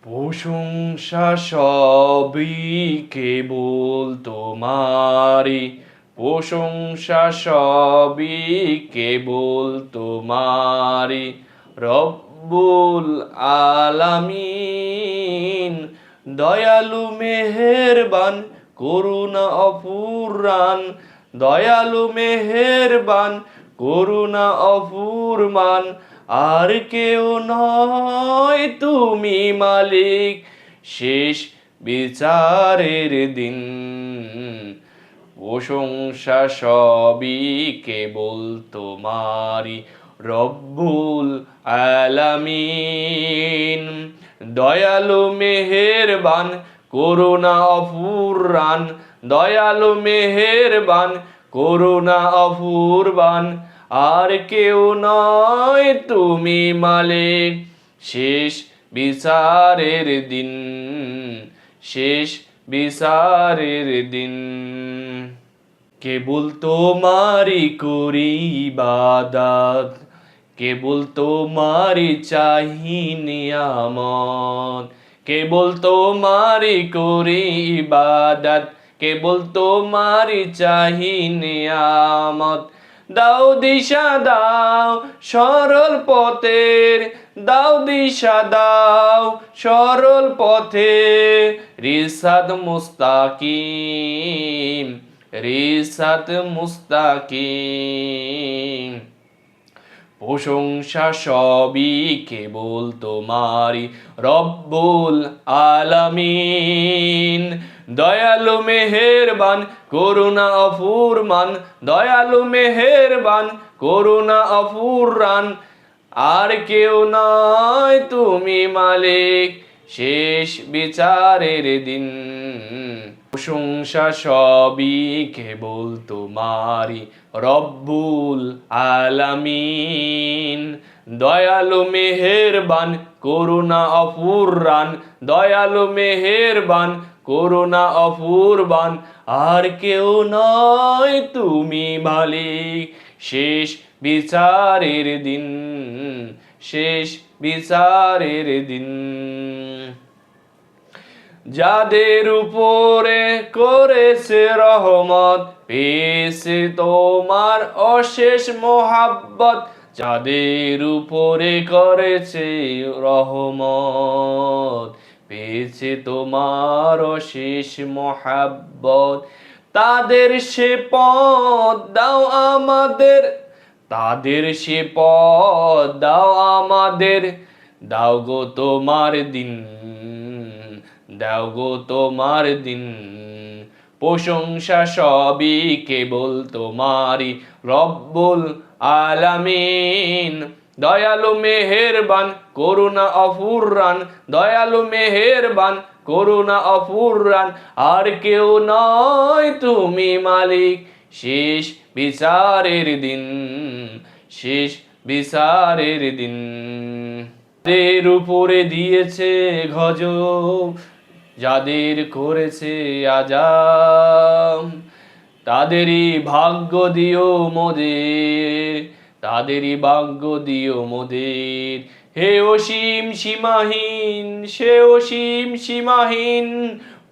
প্রশংসা সবই কেবল তোমারই, প্রশংসা সবই কেবল তোমারই, রব্বুল আলামিন। দয়ালু মেহেরবান, করুণা অফুরান, দয়ালু মেহেরবান, করুণা অফুরমান। আর কেউ নয়, তুমি মালিক শেষ বিচারের দিন। প্রশংসা সবই কেবল তোমারই, রব্বুল আলামিন। দয়ালু মেহেরবান, করুণা অফুরান, দয়ালু মেহেরবান, করুণা অফুরবান। আর কেউ নয়, তুমি মালিক শেষ বিচারের দিন, শেষ বিচারের দিন। কেবল তোমারই করি ইবাদত, কেবল তোমারই চাহি নিয়ামত, কেবল তোমারই করি ইবাদত, কেবল তোমারই চাহি নিয়ামত। দাও দিশা দাও সরল পথের, দাও দিশা দাও সরল পথে, রিসাত মুস্তাকিম, রিসাত মুস্তাকিম। প্রশংসা সবই কেবল তোমারই, রব্বুল আলামিন। দয়ালু মেহেরবান, করুণা অফুরমান, দয়ালু মেহেরবান, করুণা অফুরান। আর কেউ নয়, তুমি মালিক শেষ বিচারের দিন। প্রশংসা সবই কেবল তোমারই, রব্বুল আলামিন। দয়ালু মেহেরবান, করুণা অফুরান, দয়ালু মেহেরবান, করুণা অফুরবান। আর কেউ নয়, তুমি মালিক শেষ বিচারের দিন, শেষ বিচারের দিন। যাদের উপরে করেছে রহমত, পেয়েছে তোমার অশেষ মোহাব্বত। যাদের উপরে করেছে রহমত, পেয়েছে তোমার অশেষ মোহাব্বত। তাদের সে পথ দাও আমাদের, তাদের সে পথ দাও আমাদের। দাও গো তোমার দিন, দাও গো তোমার দিন। প্রশংসা সবই কেবল তোমারই, রব্বুল আলামিন। দয়ালু মেহেরবান, করুণা অফুরান, দয়ালু মেহেরবান, করুণা অফুরান। আর কেউ নয়, তুমি মালিক শেষ বিচারের দিন, শেষ বিচারের দিন। যাদের উপরে দিয়েছে গজব, যাদের করেছে আযাব, তাদেরই ভাগ্য দিও মোদের, তাদেরই ভাগ্য দিও মোদের। হে অসীম সীমাহীন, সে অসীম সীমাহীন।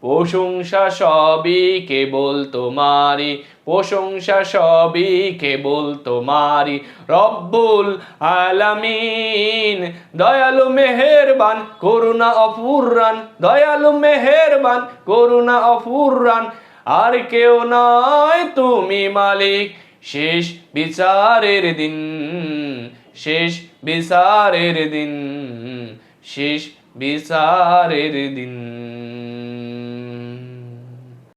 প্রশংসা সবই কেবল তোমারই, প্রশংসা সবই কেবল তোমারই, রব্বুল আলামিন। দয়ালু মেহেরবান, করুণা অফুরান, দয়ালু মেহেরবান, করুণা অফুরান। আর কেউ নয়, তুমি মালিক শেষ বিচারের দিন, শেষ বিচারের দিন, শেষ বিচারের দিন।